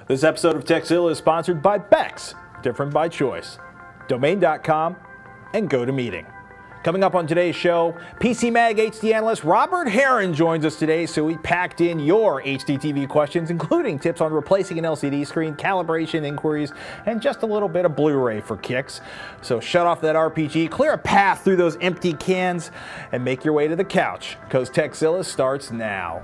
This episode of Techzilla is sponsored by Bex, different by choice, Domain.com, and GoToMeeting. Coming up on today's show, PC Mag HD analyst Robert Heron joins us today, so we packed in your HDTV questions, including tips on replacing an LCD screen, calibration inquiries, and just a little bit of Blu-ray for kicks. So shut off that RPG, clear a path through those empty cans, and make your way to the couch, because Techzilla starts now.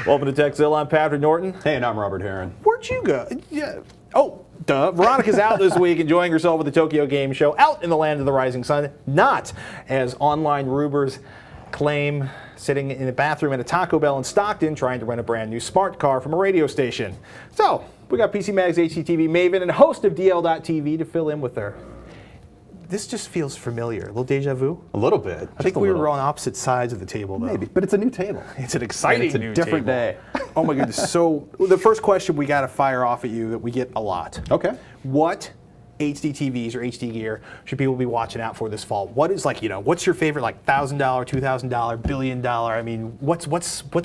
Welcome to Techzilla. I'm Patrick Norton. Hey, and I'm Robert Heron. Where'd you go? Yeah. Oh, duh. Veronica's out this week enjoying herself at the Tokyo Game Show, out in the land of the rising sun, not, as online rubers claim, sitting in a bathroom at a Taco Bell in Stockton trying to rent a brand new smart car from a radio station. So, we got PC Mag's HDTV maven and host of DL.TV to fill in with her. This just feels familiar. A little deja vu? A little bit. I think we were on opposite sides of the table, though. Maybe, but it's a new table. It's an exciting new new different table. day. Oh my goodness. So the first question we got to fire off at you that we get a lot. Okay. What HD TVs or HD gear should people be watching out for this fall? What is, like, you know, what's your favorite, like, $1,000, $2,000, $1 billion? I mean, what's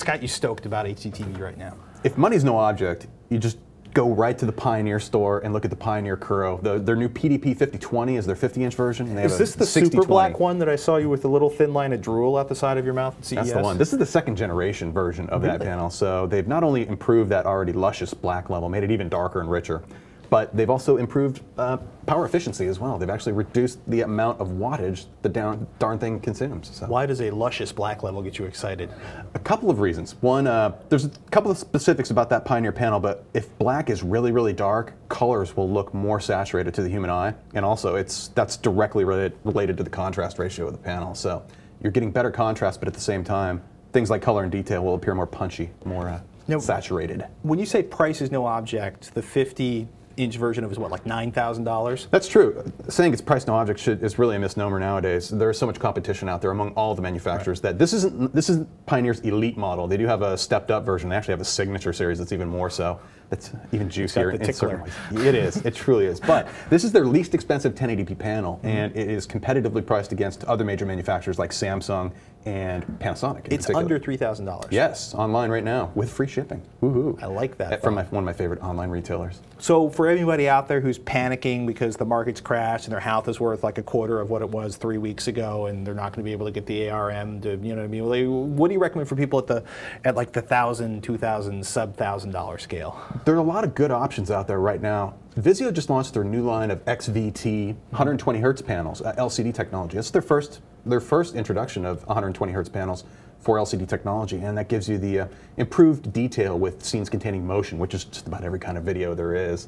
got you stoked about HD TV right now? If money's no object, you just go right to the Pioneer store and look at the Pioneer Kuro. Their new PDP 5020 is their 50-inch version. And they is this the super black one that I saw you with the little thin line of drool out the side of your mouth at CES? That's the one. This is the second generation version of that panel. So they've not only improved that already luscious black level, made it even darker and richer, but they've also improved power efficiency as well. They've actually reduced the amount of wattage the darn thing consumes. So. Why does a luscious black level get you excited? A couple of reasons. One, there's a couple of specifics about that Pioneer panel, but if black is really, really dark, colors will look more saturated to the human eye, and also that's directly related to the contrast ratio of the panel. So you're getting better contrast, but at the same time, things like color and detail will appear more punchy, more saturated. When you say price is no object, the 50-inch version of is what, like $9,000? That's true. Saying it's price no object is really a misnomer nowadays. There's so much competition out there among all the manufacturers that this isn't Pioneer's elite model. They do have a stepped up version. They actually have a signature series that's even more so. That's even juicier in certain ways. It is. It truly is. But this is their least expensive 1080p panel, and it is competitively priced against other major manufacturers like Samsung and Panasonic. It's under $3,000. Yes, online right now with free shipping. Woohoo! I like that. From one of my favorite online retailers. So for everybody out there who's panicking because the market's crashed and their house is worth like a quarter of what it was 3 weeks ago, and they're not going to be able to get the ARM to, you know what I mean? What do you recommend for people at like the $1,000, $2,000, sub $1,000 scale? There are a lot of good options out there right now. Vizio just launched their new line of XVT 120 Hertz panels, LCD technology. That's their first introduction of 120 Hertz panels for LCD technology, and that gives you the improved detail with scenes containing motion, which is just about every kind of video there is.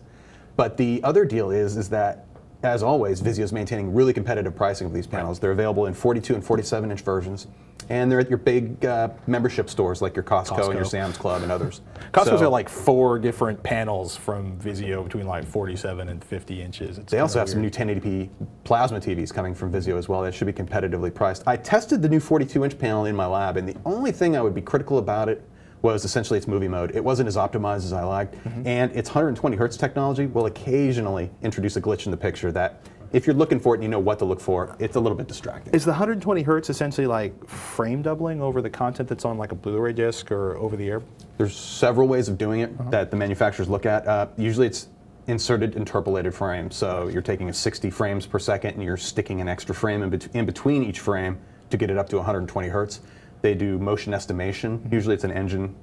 But the other deal is that, as always, Vizio is maintaining really competitive pricing of these panels. They're available in 42 and 47-inch versions, and they're at your big membership stores like your Costco and your Sam's Club and others. Costco's got like 4 different panels from Vizio between like 47 and 50 inches. They also have some new 1080p plasma TVs coming from Vizio as well that should be competitively priced. I tested the new 42-inch panel in my lab, and the only thing I would be critical about it was essentially its movie mode. It wasn't as optimized as I liked, and its 120 Hertz technology will occasionally introduce a glitch in the picture that, if you're looking for it and you know what to look for, it's a little bit distracting. Is the 120 Hertz essentially like frame doubling over the content that's on like a Blu-ray disc or over the air? There's several ways of doing it that the manufacturers look at. Usually it's inserted interpolated frames, so you're taking a 60 frames per second and you're sticking an extra frame in between each frame to get it up to 120 Hertz. They do motion estimation. Usually it's an engine,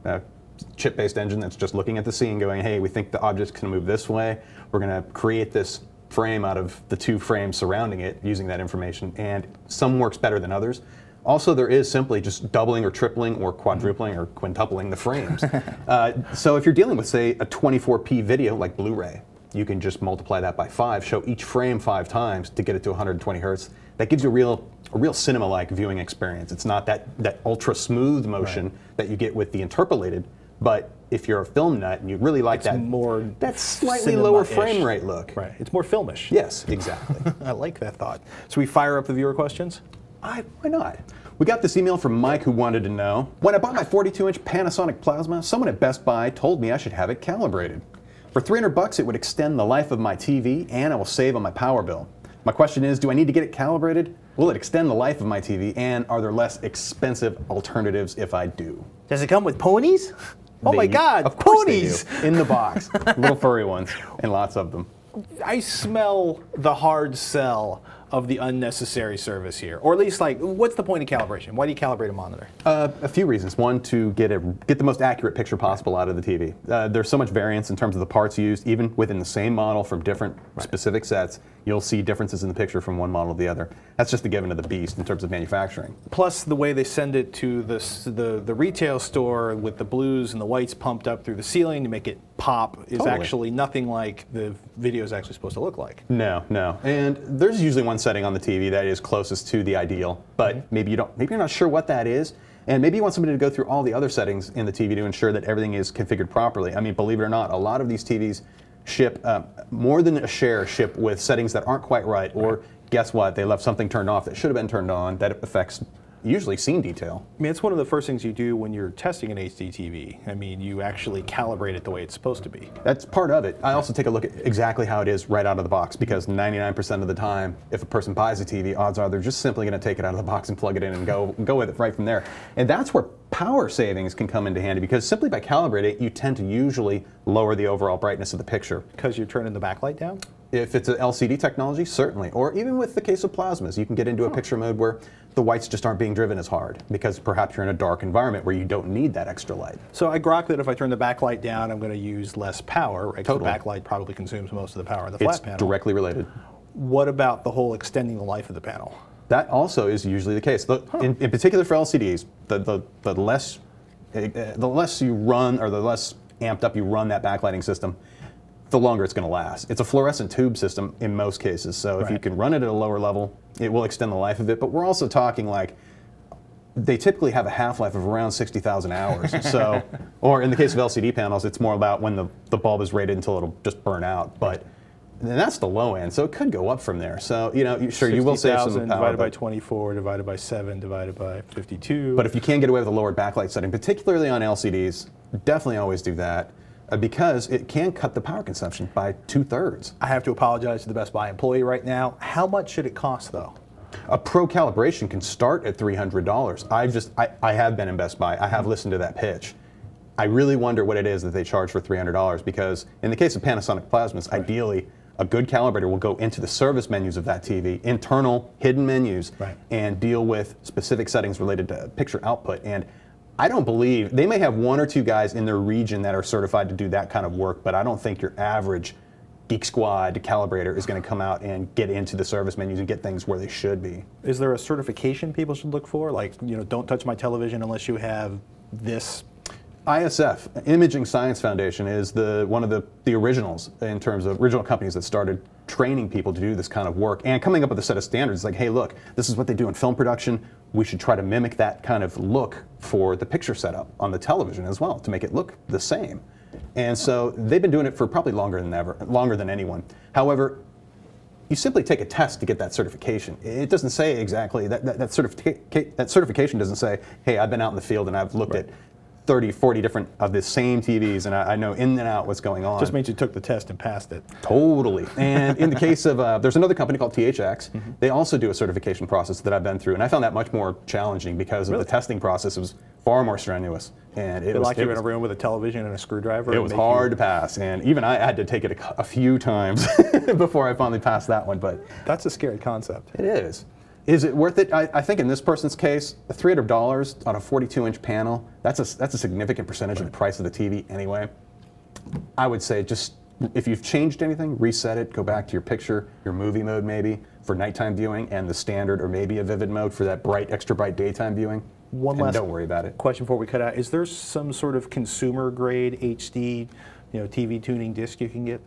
chip-based engine that's just looking at the scene going, hey, we think the object's going to move this way. We're going to create this frame out of the 2 frames surrounding it using that information, and some works better than others. Also, there is simply just doubling or tripling or quadrupling or quintupling the frames. So if you're dealing with, say, a 24p video like Blu-ray, you can just multiply that by 5, show each frame 5 times to get it to 120 Hertz. That gives you a real cinema-like viewing experience. It's not that ultra smooth motion that you get with the interpolated, but if you're a film nut and you really like that slightly lower frame rate look. Right, it's more filmish. Yes, exactly. I like that thought. So we fire up the viewer questions? Why not? We got this email from Mike who wanted to know, when I bought my 42-inch Panasonic plasma, someone at Best Buy told me I should have it calibrated. For $300 it would extend the life of my TV and I will save on my power bill. My question is, do I need to get it calibrated? Will it extend the life of my TV, and are there less expensive alternatives if I do? Does it come with ponies? Oh my God, of course ponies! They do. In the box, little furry ones, and lots of them. I smell the hard sell of the unnecessary service here, or at least, like, what's the point of calibration? Why do you calibrate a monitor? A few reasons. One, to get the most accurate picture possible out of the TV. There's so much variance in terms of the parts used, even within the same model from different specific sets. You'll see differences in the picture from one model to the other. That's just a given of the beast in terms of manufacturing. Plus, the way they send it to the retail store with the blues and the whites pumped up through the ceiling to make it pop is actually nothing like the video is actually supposed to look like. No, no. And there's usually one setting on the TV that is closest to the ideal, but maybe you're not sure what that is. And maybe you want somebody to go through all the other settings in the TV to ensure that everything is configured properly. I mean, believe it or not, a lot of these TVs ship, more than a share ship with settings that aren't quite right, or guess what, they left something turned off that should have been turned on that affects usually scene detail. I mean, it's one of the first things you do when you're testing an HDTV. I mean, you actually calibrate it the way it's supposed to be. That's part of it. I also take a look at exactly how it is right out of the box, because 99% of the time, if a person buys a TV, odds are they're just simply going to take it out of the box and plug it in and go with it right from there. And that's where power savings can come into handy, because simply by calibrating it, you tend to usually lower the overall brightness of the picture. Because you're turning the backlight down? If it's an LCD technology, certainly. Or even with the case of plasmas, you can get into a picture mode where the whites just aren't being driven as hard, because perhaps you're in a dark environment where you don't need that extra light. So I grok that if I turn the backlight down, I'm going to use less power, right? Totally. The backlight probably consumes most of the power of the flat panel. It's directly related. What about the whole extending the life of the panel? That also is usually the case. In particular for LCDs, the less you run, or the less amped up you run that backlighting system, the longer it's going to last. It's a fluorescent tube system in most cases, so if you can run it at a lower level, it will extend the life of it. But we're also talking, like, they typically have a half-life of around 60,000 hours. So, or in the case of LCD panels, it's more about when the bulb is rated until it'll just burn out. But and that's the low end, so it could go up from there. So, you know, sure, you will save some power. Divided by 24, divided by 7, divided by 52. But if you can get away with a lowered backlight setting, particularly on LCDs, definitely always do that. Because it can cut the power consumption by 2/3. I have to apologize to the Best Buy employee right now. How much should it cost, though? A pro calibration can start at $300. I have been in Best Buy. I have listened to that pitch. I really wonder what it is that they charge for $300, because in the case of Panasonic plasmas, ideally, a good calibrator will go into the service menus of that TV, internal hidden menus, and deal with specific settings related to picture output. And I don't believe, they may have one or two guys in their region that are certified to do that kind of work, but I don't think your average Geek Squad calibrator is going to come out and get into the service menus and get things where they should be. Is there a certification people should look for? Like, you know, don't touch my television unless you have this? ISF, Imaging Science Foundation, is one of the originals in terms of original companies that started training people to do this kind of work and coming up with a set of standards. Like, hey, look, this is what they do in film production. We should try to mimic that kind of look for the picture setup on the television as well, to make it look the same. And so they've been doing it for probably longer than anyone. However, you simply take a test to get that certification. It doesn't say exactly, that certification doesn't say, hey, I've been out in the field and I've looked at 30, 40 different of the same TVs, and I know in and out what's going on. Just means you took the test and passed it. Totally. And in the case of, there's another company called THX. They also do a certification process that I've been through, and I found that much more challenging because of the testing process. It was far more strenuous. And it was like you were in a room with a television and a screwdriver. It was hard to pass, and even I had to take it a few times before I finally passed that one. But that's a scary concept. It is. Is it worth it? I think in this person's case, $300 on a 42-inch panel, that's a significant percentage of the price of the TV anyway. I would say just, if you've changed anything, reset it, go back to your picture, your movie mode maybe, for nighttime viewing, and the standard or maybe a vivid mode for that bright, extra bright daytime viewing. Don't worry about it. Question before we cut out. Is there some sort of consumer grade HD, TV tuning disc you can get?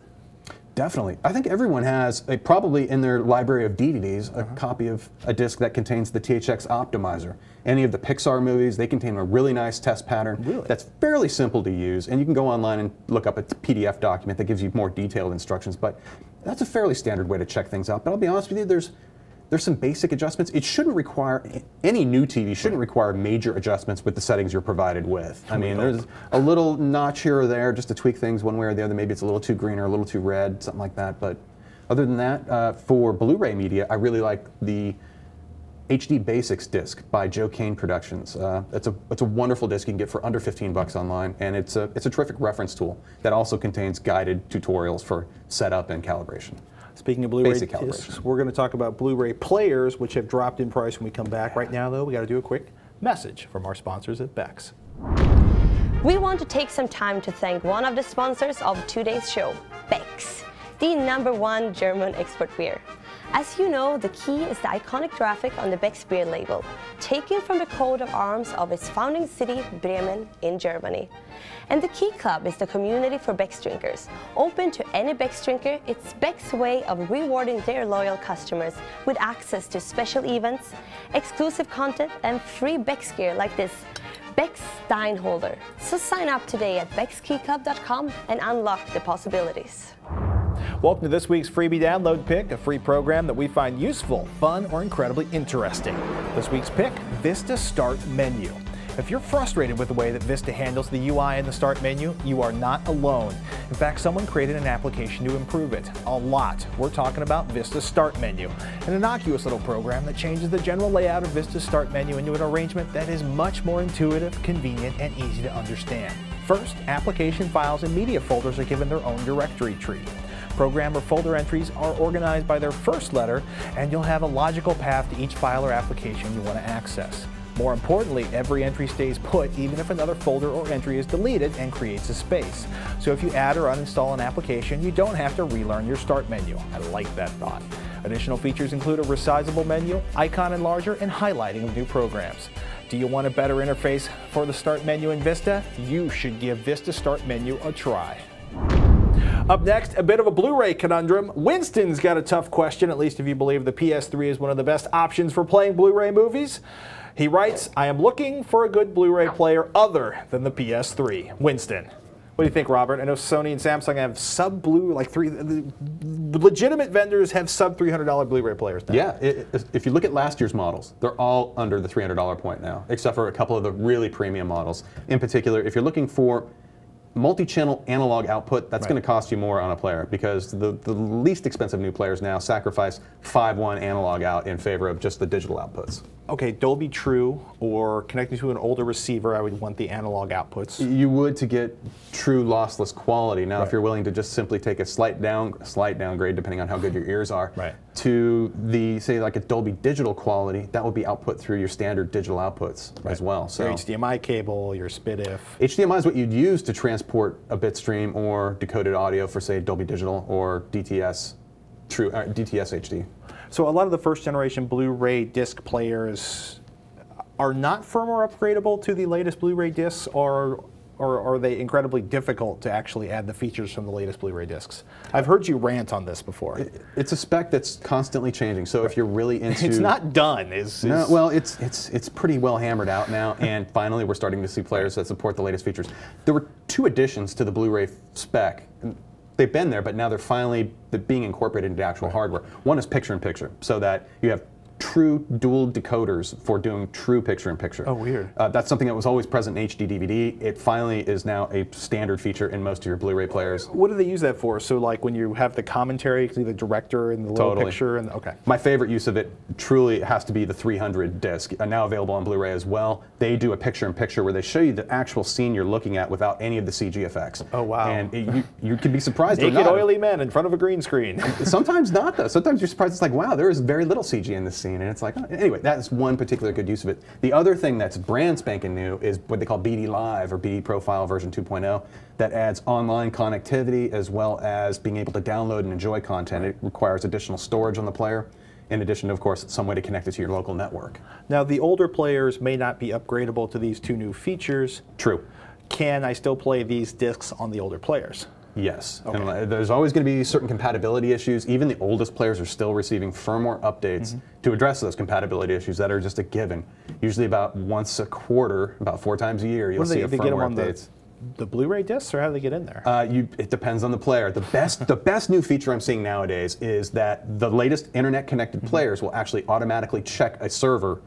Definitely. I think everyone has, probably in their library of DVDs, a copy of a disc that contains the THX Optimizer. Any of the Pixar movies, they contain a really nice test pattern that's fairly simple to use, and you can go online and look up a PDF document that gives you more detailed instructions, but that's a fairly standard way to check things out. But I'll be honest with you, There's some basic adjustments. It shouldn't require, any new TV shouldn't require major adjustments with the settings you're provided with. I mean, there's a little notch here or there just to tweak things one way or the other. Maybe it's a little too green or a little too red, something like that. But other than that, for Blu-ray media, I really like the HD Basics disc by Joe Kane Productions. It's a wonderful disc you can get for under 15 bucks online, and it's a terrific reference tool that also contains guided tutorials for setup and calibration. Speaking of Blu-ray discs, we're going to talk about Blu-ray players, which have dropped in price when we come back. Right now, though, we got to do a quick message from our sponsors at Bex. We want to take some time to thank one of the sponsors of today's show, Bex, the #1 German export beer. As you know, the key is the iconic graphic on the Beck's beer label, taken from the coat of arms of its founding city, Bremen, in Germany. And the Key Club is the community for Beck's drinkers. Open to any Beck's drinker, it's Beck's way of rewarding their loyal customers with access to special events, exclusive content, and free Beck's gear like this Beck's Stein holder. So sign up today at beckskeyclub.com and unlock the possibilities. Welcome to this week's Freebie Download Pick, a free program that we find useful, fun, or incredibly interesting. This week's pick, Vista Start Menu. If you're frustrated with the way that Vista handles the UI in the Start menu, you are not alone. In fact, someone created an application to improve it. A lot. We're talking about Vista Start Menu, an innocuous little program that changes the general layout of Vista's Start menu into an arrangement that is much more intuitive, convenient, and easy to understand. First, application files and media folders are given their own directory tree. Program or folder entries are organized by their first letter, and you'll have a logical path to each file or application you want to access. More importantly, every entry stays put even if another folder or entry is deleted and creates a space. So if you add or uninstall an application, you don't have to relearn your Start menu. I like that thought. Additional features include a resizable menu, icon enlarger, and highlighting of new programs. Do you want a better interface for the Start menu in Vista? You should give Vista Start Menu a try. Up next, a bit of a Blu-ray conundrum. Winston's got a tough question, at least if you believe the PS3 is one of the best options for playing Blu-ray movies. He writes, I am looking for a good Blu-ray player other than the PS3. Winston. What do you think, Robert? I know Sony and Samsung have sub-Blu, like the legitimate vendors have sub-$300 Blu-ray players now. Yeah, if you look at last year's models, they're all under the $300 point now, except for a couple of the really premium models. In particular, if you're looking for multi-channel analog output, that's going to cost you more on a player, because the least expensive new players now sacrifice 5.1 analog out in favor of just the digital outputs. Okay, Dolby True or connecting to an older receiver, I would want the analog outputs. You would to get true lossless quality. Now, if you're willing to just simply take a slight downgrade, depending on how good your ears are, to the, say, like a Dolby Digital quality, that would be output through your standard digital outputs as well. So your HDMI cable, your SPDIF. HDMI is what you'd use to transport a bit stream or decoded audio for, say, Dolby Digital or DTS HD. So a lot of the first generation Blu-ray disc players are not firmware upgradable to the latest Blu-ray discs, or are they incredibly difficult to actually add the features from the latest Blu-ray discs? I've heard you rant on this before. It's a spec that's constantly changing. So if you're really into, it's not done. No, well, it's pretty well hammered out now, and finally we're starting to see players that support the latest features. There were 2 additions to the Blu-ray spec. They've been there, but now they're being incorporated into actual hardware. One is picture-in-picture, so that you have true dual decoders for doing true picture-in-picture. Oh, weird. That's something that was always present in HD DVD. It finally is now a standard feature in most of your Blu-ray players. What do they use that for? So like when you have the commentary, you can see the director and the little picture? And okay. My favorite use of it truly has to be the 300 disc, now available on Blu-ray as well. They do a picture-in-picture where they show you the actual scene you're looking at without any of the CG effects. Oh, wow. And you can be surprised. Naked oily men in front of a green screen. Sometimes not, though. Sometimes you're surprised. It's like, wow, there is very little CG in this scene. And it's like, oh. Anyway, that's one particular good use of it. The other thing that's brand spanking new is what they call BD Live, or BD Profile version 2.0, that adds online connectivity as well as being able to download and enjoy content. It requires additional storage on the player, in addition to, of course, some way to connect it to your local network. Now, the older players may not be upgradable to these 2 new features. True. Can I still play these discs on the older players? Yes, and there's always going to be certain compatibility issues. Even the oldest players are still receiving firmware updates to address those compatibility issues that are just a given. Usually about once a quarter, about 4 times a year, you'll see a firmware updates. the Blu-ray discs, or how do they get in there? It depends on the player. The best new feature I'm seeing nowadays is that the latest internet-connected players will actually automatically check a server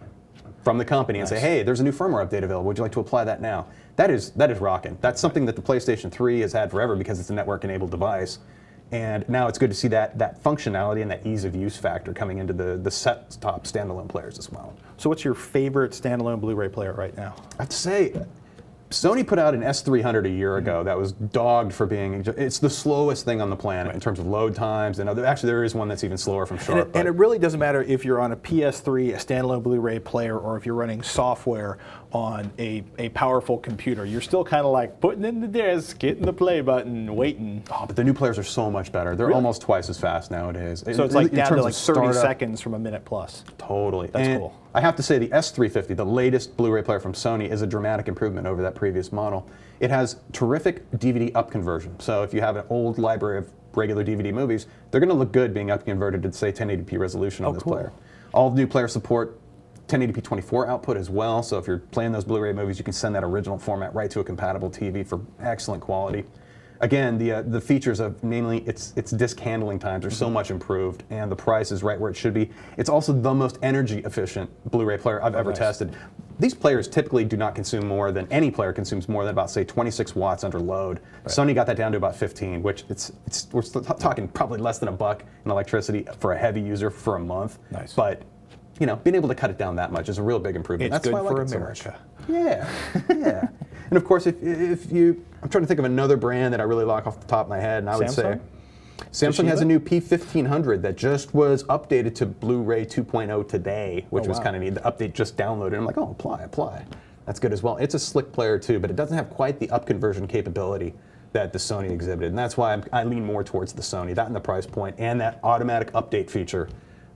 from the company and say, hey, there's a new firmware update available. Would you like to apply that now? That is rocking. That's something that the PlayStation 3 has had forever because it's a network-enabled device. And now it's good to see that functionality and that ease of use factor coming into the set-top standalone players as well. So what's your favorite standalone Blu-ray player right now? I have to say, Sony put out an S300 a year ago that was dogged for being, it's the slowest thing on the planet in terms of load times, and actually there is one that's even slower from Sharp. And it really doesn't matter if you're on a PS3, a standalone Blu-ray player, or if you're running software on a powerful computer. You're still kind of like putting in the disc, hitting the play button, waiting. Oh, but the new players are so much better. They're almost twice as fast nowadays. So it's like down to like 30 seconds from a minute plus. Totally. That's cool. I have to say the S350, the latest Blu-ray player from Sony, is a dramatic improvement over that previous model. It has terrific DVD up conversion. So if you have an old library of regular DVD movies, they're going to look good being up converted to, say, 1080p resolution on this player. All new players support 1080p 24 output as well, so if you're playing those Blu-ray movies, you can send that original format right to a compatible TV for excellent quality. Again, the features of, namely, its disc handling times are so much improved, and the price is right where it should be. It's also the most energy efficient Blu-ray player I've ever tested. These players typically do not consume more than, any player consumes more than about, say, 26 watts under load. Sony got that down to about 15, which we're talking probably less than $1 in electricity for a heavy user for a month. But you know, being able to cut it down that much is a real big improvement. It's That's good why I like for it America. So much. Yeah, yeah. And of course, if you, I'm trying to think of another brand that I really like off the top of my head, and I would say Samsung has a new P1500 that just was updated to Blu-ray 2.0 today, which was kind of neat. The update just downloaded. I'm like, oh, apply. That's good as well. It's a slick player too, but it doesn't have quite the up conversion capability that the Sony exhibited, and that's why I lean more towards the Sony. That and the price point, and that automatic update feature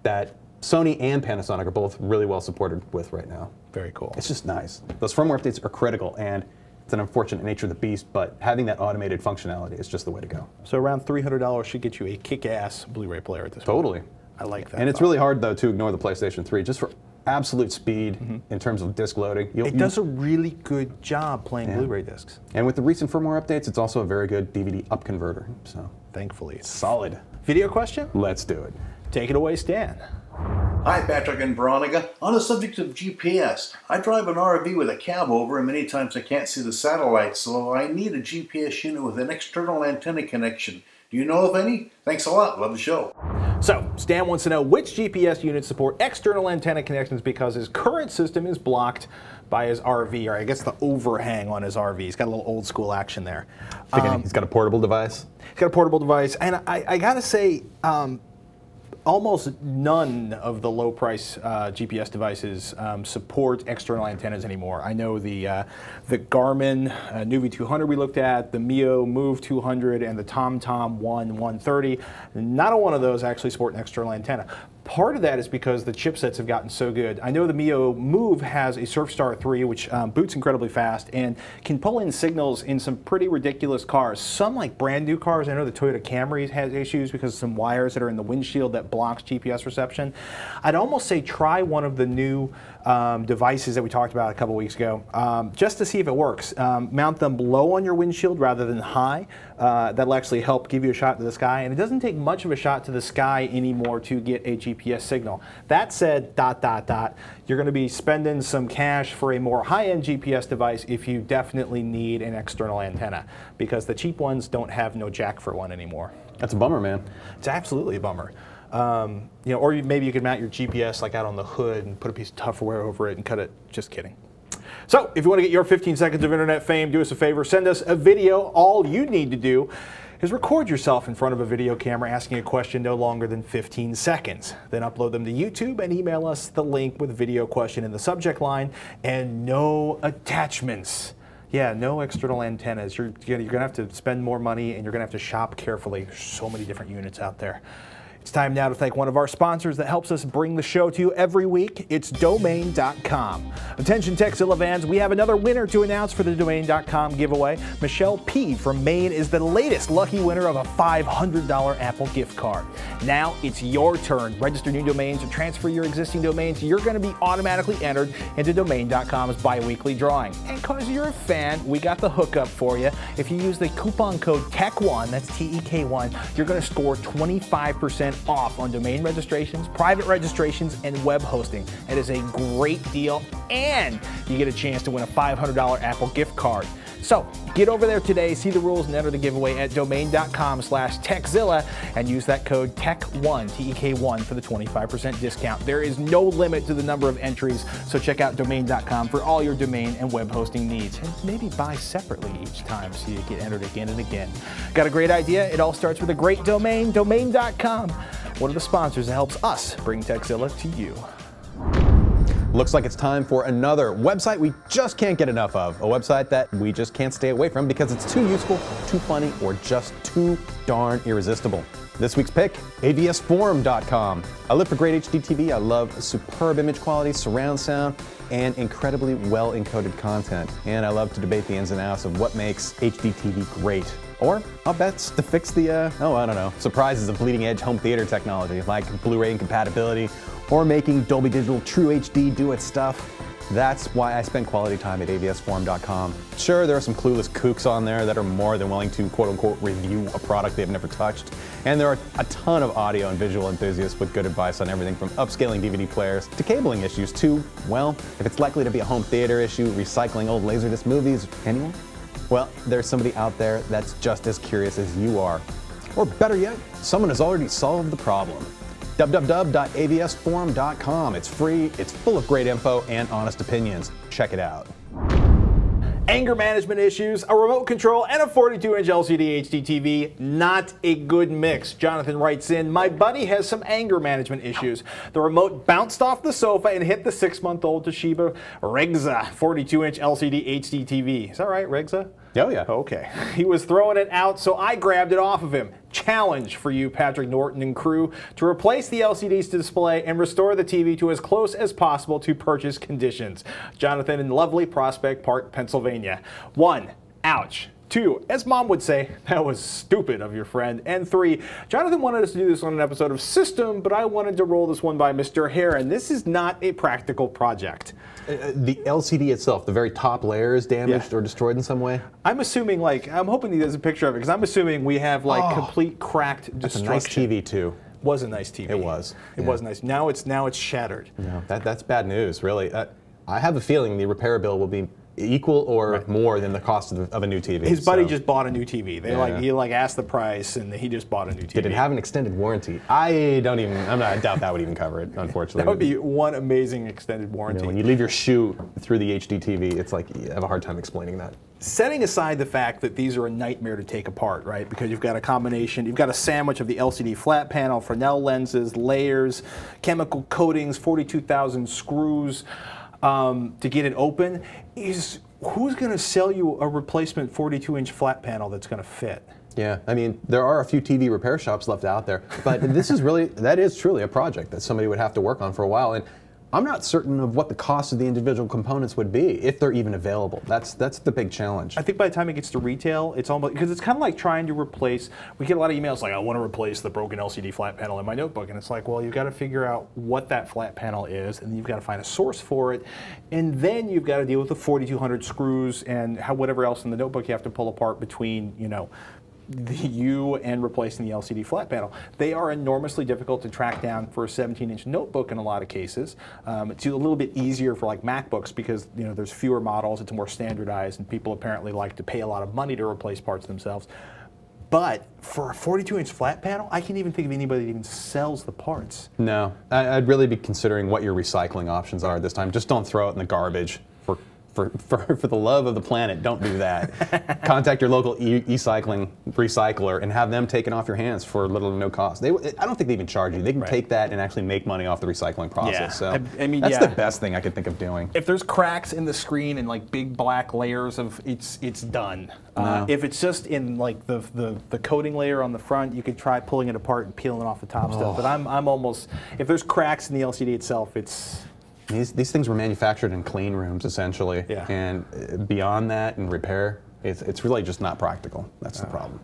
that Sony and Panasonic are both really well supported with right now. Very cool. It's just nice. Those firmware updates are critical, and it's an unfortunate nature of the beast, but having that automated functionality is just the way to go. So around $300 should get you a kick-ass Blu-ray player at this point. Totally. I like that. And it's really hard, though, to ignore the PlayStation 3, just for absolute speed in terms of disc loading. It does a really good job playing Blu-ray discs. And with the recent firmware updates, it's also a very good DVD up converter. So thankfully, it's solid. Video question? Let's do it. Take it away, Stan. Hi, Patrick and Veronica. On the subject of GPS, I drive an RV with a cab over, and many times I can't see the satellites, so I need a GPS unit with an external antenna connection. Do you know of any? Thanks a lot. Love the show. So, Stan wants to know which GPS units support external antenna connections because his current system is blocked by his RV, or I guess the overhang on his RV. He's got a little old school action there. He's got a portable device? He's got a portable device, and I gotta say, almost none of the low-price GPS devices support external antennas anymore. I know the Garmin Nuvi 200 we looked at, the Mio Move 200, and the TomTom 130. Not a one of those actually support an external antenna. Part of that is because the chipsets have gotten so good. I know the Mio Move has a Surfstar 3, which boots incredibly fast and can pull in signals in some pretty ridiculous cars. Some like brand new cars. I know the Toyota Camry has issues because of some wires that are in the windshield that blocks GPS reception. I'd almost say try one of the new devices that we talked about a couple weeks ago, just to see if it works. Mount them low on your windshield rather than high. That'll actually help give you a shot to the sky, and it doesn't take much of a shot to the sky anymore to get a GPS signal. That said, you're going to be spending some cash for a more high-end GPS device if you definitely need an external antenna, because the cheap ones don't have no jack for one anymore. That's a bummer, man. It's absolutely a bummer. You know, or maybe you could mount your GPS like out on the hood and put a piece of Tupperware over it and cut it. Just kidding. So, if you want to get your 15 seconds of internet fame, do us a favor, send us a video. All you need to do is record yourself in front of a video camera asking a question no longer than 15 seconds. Then upload them to YouTube and email us the link with video question in the subject line, and no attachments. Yeah, no external antennas. You're going to have to spend more money, and you're going to have to shop carefully. There's so many different units out there. It's time now to thank one of our sponsors that helps us bring the show to you every week. It's Domain.com. Attention Texzilla fans, we have another winner to announce for the Domain.com giveaway. Michelle P. from Maine is the latest lucky winner of a $500 Apple gift card. Now it's your turn. Register new domains or transfer your existing domains. You're going to be automatically entered into Domain.com's bi-weekly drawing. And because you're a fan, we got the hookup for you. If you use the coupon code TEK1, that's TEK1, you're going to score 25% off on domain registrations, private registrations, and web hosting. It is a great deal, and you get a chance to win a $500 Apple gift card. So get over there today, see the rules, and enter the giveaway at domain.com/TechZilla and use that code TEK1, TEK1 for the 25% discount. There is no limit to the number of entries, so check out domain.com for all your domain and web hosting needs. And maybe buy separately each time so you get entered again and again. Got a great idea? It all starts with a great domain, domain.com. One of the sponsors that helps us bring Texzilla to you. Looks like it's time for another website we just can't get enough of. A website that we just can't stay away from because it's too useful, too funny, or just too darn irresistible. This week's pick, avsforum.com. I live for great HDTV. I love superb image quality, surround sound, and incredibly well-encoded content. And I love to debate the ins and outs of what makes HDTV great. Or I'll bet to fix the, I don't know, surprises of bleeding-edge home theater technology, like Blu-ray incompatibility, or making Dolby Digital True HD do its stuff. That's why I spend quality time at avsforum.com. Sure, there are some clueless kooks on there that are more than willing to quote-unquote review a product they've never touched. And there are a ton of audio and visual enthusiasts with good advice on everything from upscaling DVD players to cabling issues to, well, if it's likely to be a home theater issue, recycling old Laserdisc movies, anyone? Well, there's somebody out there that's just as curious as you are. Or better yet, someone has already solved the problem. www.avsforum.com. It's free, it's full of great info and honest opinions. Check it out. Anger management issues, a remote control, and a 42-inch LCD HDTV. Not a good mix. Jonathan writes in, my buddy has some anger management issues. The remote bounced off the sofa and hit the 6-month-old Toshiba Regza 42-inch LCD HDTV. Is that right, Regza? Oh, yeah. Okay. He was throwing it out, so I grabbed it off of him. Challenge for you, Patrick Norton and crew, to replace the LCD's display and restore the TV to as close as possible to purchase conditions. Jonathan in lovely Prospect Park, Pennsylvania. 1. Ouch. 2. As Mom would say, that was stupid of your friend. And 3. Jonathan wanted us to do this on an episode of System, but I wanted to roll this one by Mr. Heron. This is not a practical project. The LCD itself, the very top layer is damaged or destroyed in some way? I'm assuming, like, I'm hoping he does a picture of it, because I'm assuming we have, like, complete cracked destruction. That's a nice TV, too. Was a nice TV. It was. It was nice. Now it's shattered. No, that's bad news, really. I have a feeling the repair bill will be equal or more than the cost of a new TV. His buddy just bought a new TV. He asked the price and he just bought a new TV. Did it have an extended warranty? I doubt that would even cover it, unfortunately. That would be one amazing extended warranty. When you leave your shoe through the HDTV, it's like you have a hard time explaining that. Setting aside the fact that these are a nightmare to take apart, right? Because you've got a combination, you've got a sandwich of the LCD flat panel, Fresnel lenses, layers, chemical coatings, 42,000 screws to get it open. Who's going to sell you a replacement 42-inch flat panel that's going to fit? Yeah, I mean, there are a few TV repair shops left out there, but that is truly a project that somebody would have to work on for a while. And I'm not certain of what the cost of the individual components would be, if they're even available. That's the big challenge. I think by the time it gets to retail, it's almost, because it's kind of like trying to replace, we get a lot of emails like, I want to replace the broken LCD flat panel in my notebook. And it's like, well, you've got to figure out what that flat panel is, and then you've got to find a source for it. And then you've got to deal with the 4,200 screws and whatever else in the notebook you have to pull apart between, you and replacing the LCD flat panel. They are enormously difficult to track down for a 17-inch notebook in a lot of cases. It's a little bit easier for like MacBooks because there's fewer models, it's more standardized, and people apparently like to pay a lot of money to replace parts themselves. But for a 42-inch flat panel, I can't even think of anybody that even sells the parts. No, I'd really be considering what your recycling options are this time. Just don't throw it in the garbage for For the love of the planet, don't do that. Contact your local e-cycling recycler and have them taken off your hands for little to no cost. I don't think they even charge you. They can take that and actually make money off the recycling process. Yeah. So I mean, that's the best thing I could think of doing. If there's cracks in the screen and like big black layers of it's done. No. If it's just in like the coating layer on the front, you could try pulling it apart and peeling off the top stuff. But I'm almost, if there's cracks in the LCD itself, it's. These things were manufactured in clean rooms, essentially, and beyond that and repair, it's really just not practical. That's the problem.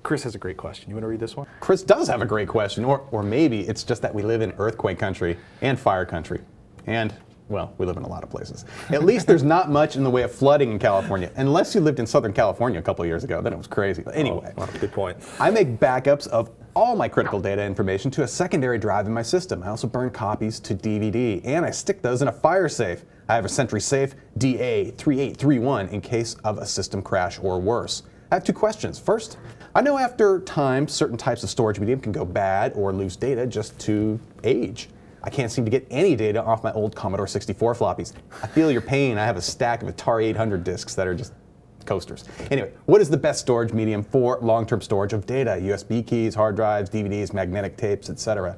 Chris has a great question. You want to read this one? Chris does have a great question, or maybe it's just that we live in earthquake country and fire country, and, well, we live in a lot of places. At least there's not much in the way of flooding in California, unless you lived in Southern California a couple of years ago. Then it was crazy. But anyway, good point. I make backups of all my critical data information to a secondary drive in my system. I also burn copies to DVD, and I stick those in a fire safe. I have a Sentry Safe DA3831 in case of a system crash or worse. I have two questions. First, I know after time certain types of storage medium can go bad or lose data just to age. I can't seem to get any data off my old Commodore 64 floppies. I feel your pain. I have a stack of Atari 800 discs that are just coasters. Anyway, what is the best storage medium for long-term storage of data? USB keys, hard drives, DVDs, magnetic tapes, etc.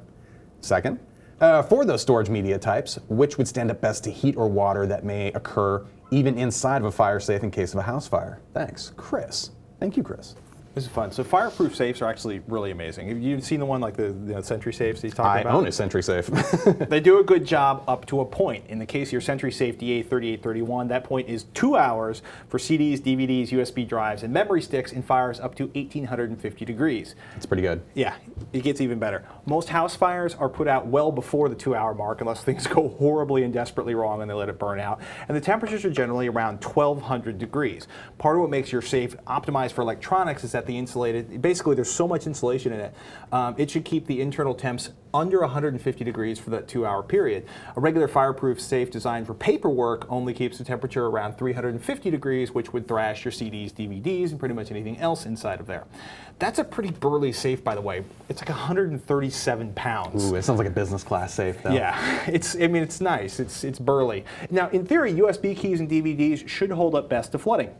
Second, for those storage media types, which would stand up best to heat or water that may occur even inside of a fire safe in case of a house fire? Thanks, Chris. Thank you, Chris. This is fun. So fireproof safes are actually really amazing. Have you seen the one like the Sentry safes he's talking about? I own a Sentry Safe. They do a good job up to a point. In the case of your Sentry Safe DA3831, that point is 2 hours for CDs, DVDs, USB drives, and memory sticks in fires up to 1850 degrees. That's pretty good. Yeah, it gets even better. Most house fires are put out well before the 2-hour mark unless things go horribly and desperately wrong and they let it burn out. And the temperatures are generally around 1200 degrees. Part of what makes your safe optimized for electronics is that the insulated, basically there's so much insulation in it, it should keep the internal temps under 150 degrees for that 2-hour period. A regular fireproof safe designed for paperwork only keeps the temperature around 350 degrees, which would thrash your CDs, DVDs, and pretty much anything else inside of there. That's a pretty burly safe, by the way. It's like 137 pounds. Ooh, it sounds like a business class safe, though. Yeah, I mean, it's nice. It's burly. Now, in theory, USB keys and DVDs should hold up best to flooding.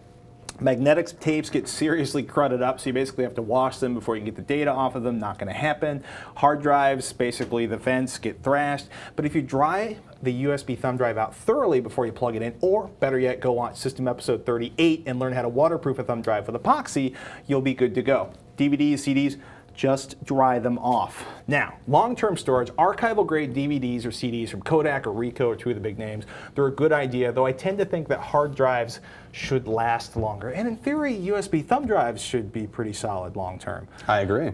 Magnetic tapes get seriously crudded up, so you basically have to wash them before you can get the data off of them. Not going to happen. Hard drives, basically the vents get thrashed. But if you dry the USB thumb drive out thoroughly before you plug it in, or better yet, go watch System Episode 38 and learn how to waterproof a thumb drive with epoxy, you'll be good to go. DVDs, CDs, just dry them off. Now, long-term storage, archival grade DVDs or CDs from Kodak or Ricoh or two of the big names, they're a good idea, though I tend to think that hard drives should last longer. And in theory, USB thumb drives should be pretty solid long-term. I agree.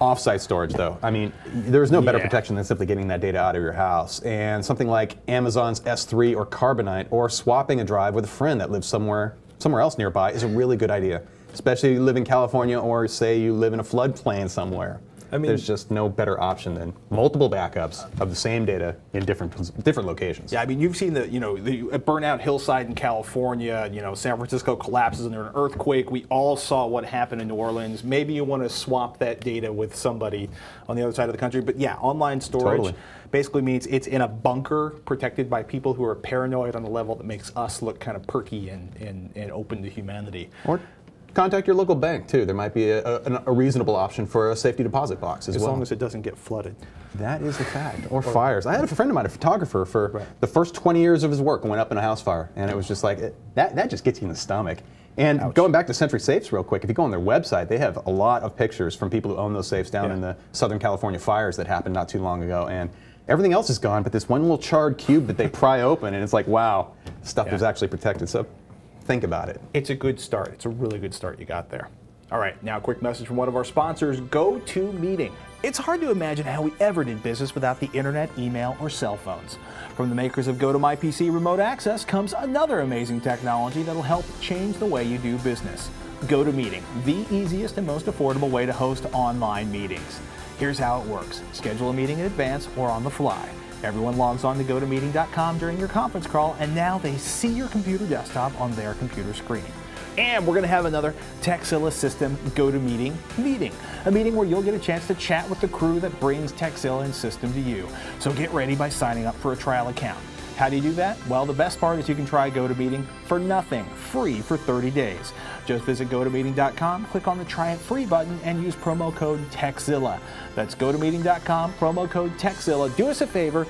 Off-site storage, though. I mean, there's no better protection than simply getting that data out of your house. And something like Amazon's S3 or Carbonite, or swapping a drive with a friend that lives somewhere else nearby is a really good idea. Especially if you live in California, or say you live in a floodplain somewhere. I mean, there's just no better option than multiple backups of the same data in different locations. Yeah, I mean, you've seen the burnout hillside in California. San Francisco collapses under an earthquake. We all saw what happened in New Orleans. Maybe you want to swap that data with somebody on the other side of the country. But yeah, online storage basically means it's in a bunker protected by people who are paranoid on a level that makes us look kind of perky and open to humanity. Or contact your local bank, too. There might be a reasonable option for a safety deposit box as well. As long as it doesn't get flooded. That is a fact. Or fires. I had a friend of mine, a photographer, for the first 20 years of his work went up in a house fire. And it was just like, that just gets you in the stomach. And going back to Sentry Safes real quick, if you go on their website, they have a lot of pictures from people who own those safes down in the Southern California fires that happened not too long ago. And everything else is gone, but this one little charred cube that they pry open, and it's like, wow, stuff was actually protected. So think about it. It's a good start. It's a really good start you got there. All right, now a quick message from one of our sponsors, GoToMeeting. It's hard to imagine how we ever did business without the internet, email, or cell phones. From the makers of GoToMyPC Remote Access comes another amazing technology that'll help change the way you do business. GoToMeeting, the easiest and most affordable way to host online meetings. Here's how it works. Schedule a meeting in advance or on the fly. Everyone logs on to GoToMeeting.com during your conference call, and now they see your computer desktop on their computer screen. And we're going to have another Texilla System GoToMeeting meeting. A meeting where you'll get a chance to chat with the crew that brings Texilla and System to you. So get ready by signing up for a trial account. How do you do that? Well, the best part is you can try GoToMeeting for nothing, free for 30 days. Just visit GoToMeeting.com, click on the Try It Free button, and use promo code TechZilla. That's GoToMeeting.com, promo code TechZilla. Do us a favor,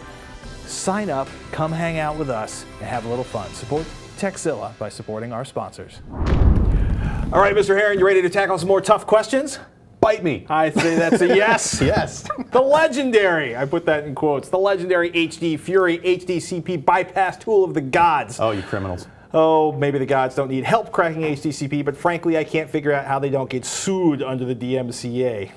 sign up, come hang out with us, and have a little fun. Support TechZilla by supporting our sponsors. All right, Mr. Heron, you ready to tackle some more tough questions? Bite me. I say that's a yes. Yes. The legendary, I put that in quotes, the legendary HDFury HDCP bypass tool of the gods. Oh, you criminals. Oh, maybe the gods don't need help cracking HDCP, but frankly, I can't figure out how they don't get sued under the DMCA.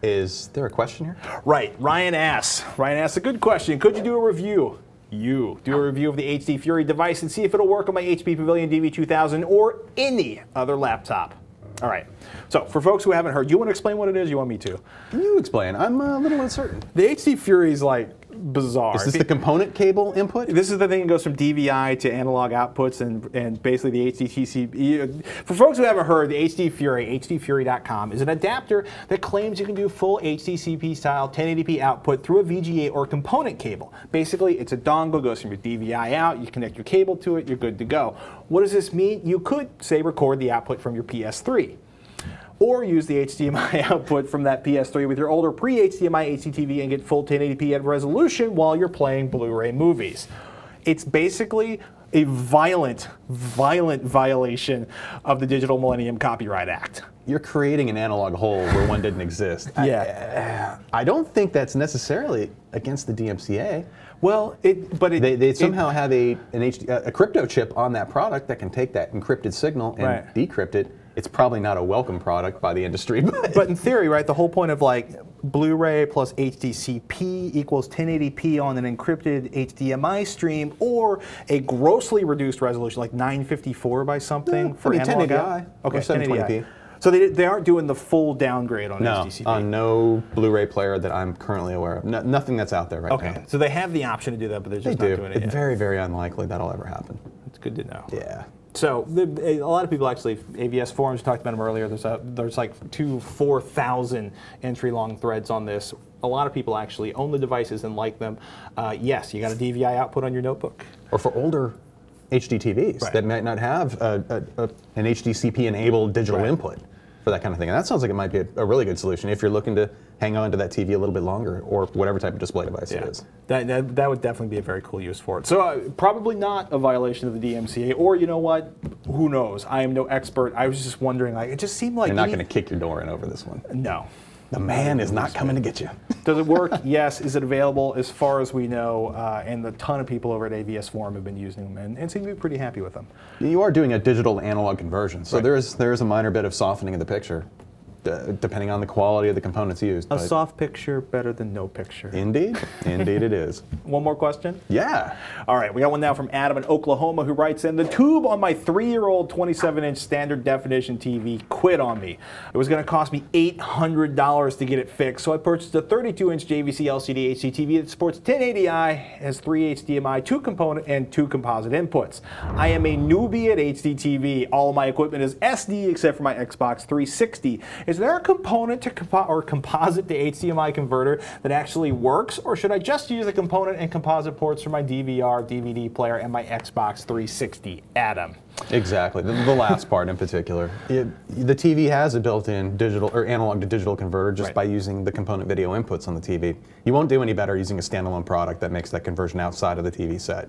Is there a question here? Right, Ryan asks a good question. Could you do a review? Do a review of the HDFury device and see if it'll work on my HP Pavilion DV2000 or any other laptop. All right, so for folks who haven't heard, you want to explain what it is? You want me to? You explain. I'm a little uncertain. The HDFury is like bizarre. Is this the component cable input? This is the thing that goes from DVI to analog outputs and basically the HDCP. For folks who haven't heard, the HDFury, HDFury.com, is an adapter that claims you can do full HDCP style 1080p output through a VGA or component cable. Basically, it's a dongle, goes from your DVI out, you connect your cable to it, you're good to go. What does this mean? You could, say, record the output from your PS3. Or use the HDMI output from that PS3 with your older pre-HDMI HDTV and get full 1080p at resolution while you're playing Blu-ray movies. It's basically a violent violation of the Digital Millennium Copyright Act. You're creating an analog hole where one didn't exist. Yeah. I don't think that's necessarily against the DMCA. Well, they somehow have a crypto chip on that product that can take that encrypted signal and decrypt it. It's probably not a welcome product by the industry. But in theory, right, the whole point of like Blu-ray plus HDCP equals 1080p on an encrypted HDMI stream or a grossly reduced resolution like 954 by something for analog 1080i. Okay, 720p. So they aren't doing the full downgrade on HDCP? On no Blu-ray player that I'm currently aware of. Nothing that's out there right now. Okay, so they have the option to do that, but they're just not doing it yet. It's very, very unlikely that'll ever happen. It's good to know. Yeah. So a lot of people actually, AVS forums, talked about them earlier, there's like 4,000 entry-long threads on this. A lot of people actually own the devices and like them. Yes, you got a DVI output on your notebook. Or for older HDTVs that might not have an HDCP-enabled digital input for that kind of thing. And that sounds like it might be a really good solution if you're looking to hang on to that TV a little bit longer or whatever type of display device it is. That would definitely be a very cool use for it. So probably not a violation of the DMCA, or you know what? Who knows? I am no expert. I was just wondering, like, it just seemed like— You're not going to kick your door in over this one. No. The man is not coming to get you. Does it work? Yes. Is it available? As far as we know, and a ton of people over at AVS Forum have been using them and seem to be pretty happy with them. You are doing a digital to analog conversion, so there is a minor bit of softening of the picture, depending on the quality of the components used. A soft picture better than no picture. Indeed. Indeed it is. One more question? Yeah. All right, we got one now from Adam in Oklahoma who writes in, the tube on my 3-year-old 27-inch standard definition TV quit on me. It was going to cost me $800 to get it fixed, so I purchased a 32-inch JVC LCD HDTV that supports 1080i, has 3 HDMI, 2 component, and 2 composite inputs. I am a newbie at HDTV. All of my equipment is SD except for my Xbox 360. Is there a component to composite to HDMI converter that actually works, or should I just use the component and composite ports for my DVR, DVD player, and my Xbox 360? Adam. Exactly, the last part in particular. The TV has a built-in digital or analog to digital converter just by using the component video inputs on the TV. You won't do any better using a standalone product that makes that conversion outside of the TV set.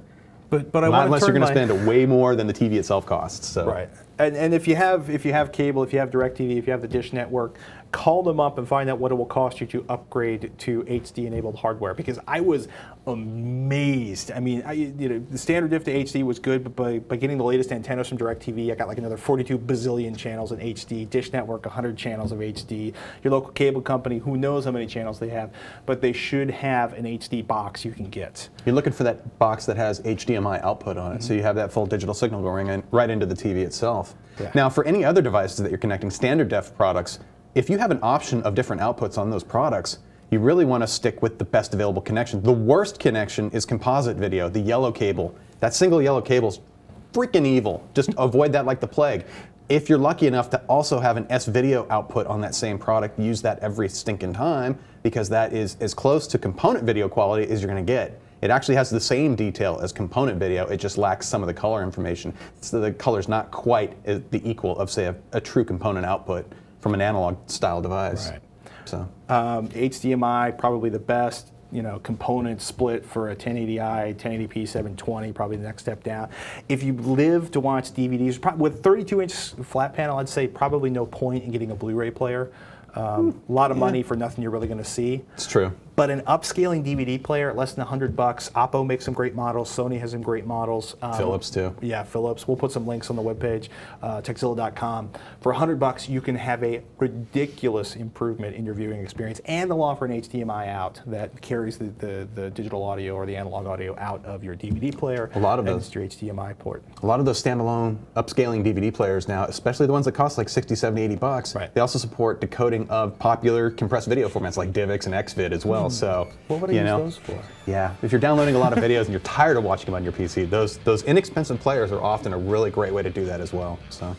But I not unless you're going to spend way more than the TV itself costs. So. Right. And if you have cable, if you have DirecTV, if you have the Dish Network, call them up and find out what it will cost you to upgrade to HD-enabled hardware. Because I was amazed. I mean, the standard diff to HD was good, but by getting the latest antennas from DirecTV, I got like another 42 bazillion channels in HD. Dish Network, 100 channels of HD. Your local cable company, who knows how many channels they have, but they should have an HD box you can get. You're looking for that box that has HDMI output on it, so you have that full digital signal going right into the TV itself. Yeah. Now, for any other devices that you're connecting, standard def products, if you have an option of different outputs on those products, you really want to stick with the best available connection. The worst connection is composite video, the yellow cable. That single yellow cable's freaking evil. Just avoid that like the plague. If you're lucky enough to also have an S-video output on that same product, use that every stinking time, because that is as close to component video quality as you're going to get. It actually has the same detail as component video. It just lacks some of the color information. So the color's not quite the equal of, say, a true component output from an analog style device. Right. So HDMI, probably the best, component split for a 1080i, 1080p 720, probably the next step down. If you live to watch DVDs, with 32-inch flat panel, I'd say probably no point in getting a Blu-ray player. A lot of money for nothing you're really going to see. It's true. But an upscaling DVD player at less than $100, Oppo makes some great models. Sony has some great models. Philips too. Yeah, Philips. We'll put some links on the webpage, Techzilla.com. For $100, you can have a ridiculous improvement in your viewing experience, and they'll offer an HDMI out that carries the digital audio or the analog audio out of your DVD player. A lot of those. It's your HDMI port. A lot of those standalone upscaling DVD players now, especially the ones that cost like 60, 70, $80, right. They also support decoding of popular compressed video formats like DivX and XVID as well. So, what would I use those for? Yeah, if you're downloading a lot of videos and you're tired of watching them on your PC, those inexpensive players are often a really great way to do that as well. So,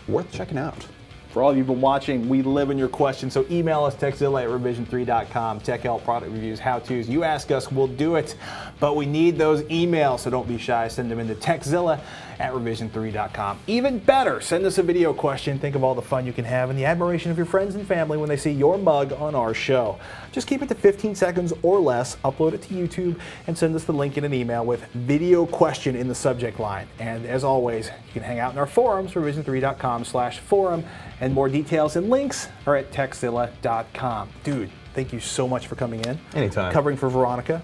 worth checking out. For all of you who've been watching, we live in your questions, so email us, techzilla@revision3.com, tech help, product reviews, how-tos. You ask us, we'll do it, but we need those emails, so don't be shy. Send them into techzilla@revision3.com. Even better, send us a video question. Think of all the fun you can have and the admiration of your friends and family when they see your mug on our show. Just keep it to 15 seconds or less, upload it to YouTube, and send us the link in an email with video question in the subject line. And as always, you can hang out in our forums, revision3.com/forum, and more details and links are at techzilla.com. Dude, thank you so much for coming in. Anytime. Covering for Veronica.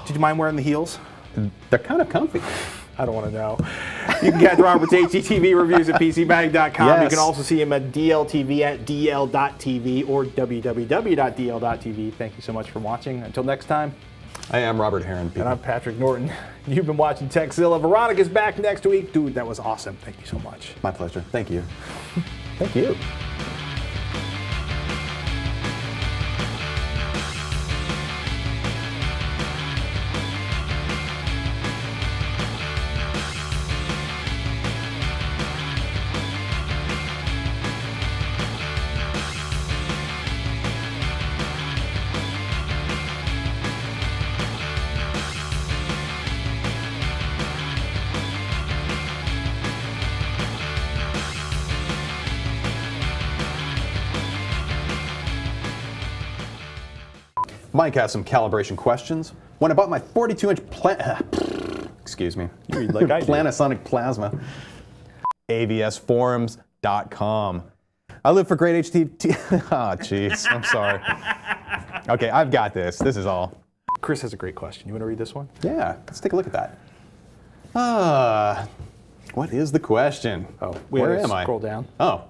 Did you mind wearing the heels? They're kind of comfy. I don't want to know. You can catch Robert's HDTV reviews at PCMag.com. Yes. You can also see him at DLTV at DL.TV or www.dl.tv. Thank you so much for watching. Until next time. I am Robert Heron. And I'm Patrick Norton. You've been watching Techzilla. Veronica's back next week. Dude, that was awesome. Thank you so much. My pleasure. Thank you. Thank you. Mike has some calibration questions. When I bought my 42-inch excuse me, You read like I do. Panasonic Plasma, avsforums.com. I live for great HDTV. Oh, jeez, I'm sorry. Okay, I've got this. This is all. Chris has a great question. You want to read this one? Yeah, let's take a look at that. What is the question? Oh, where am I? Scroll down. Oh.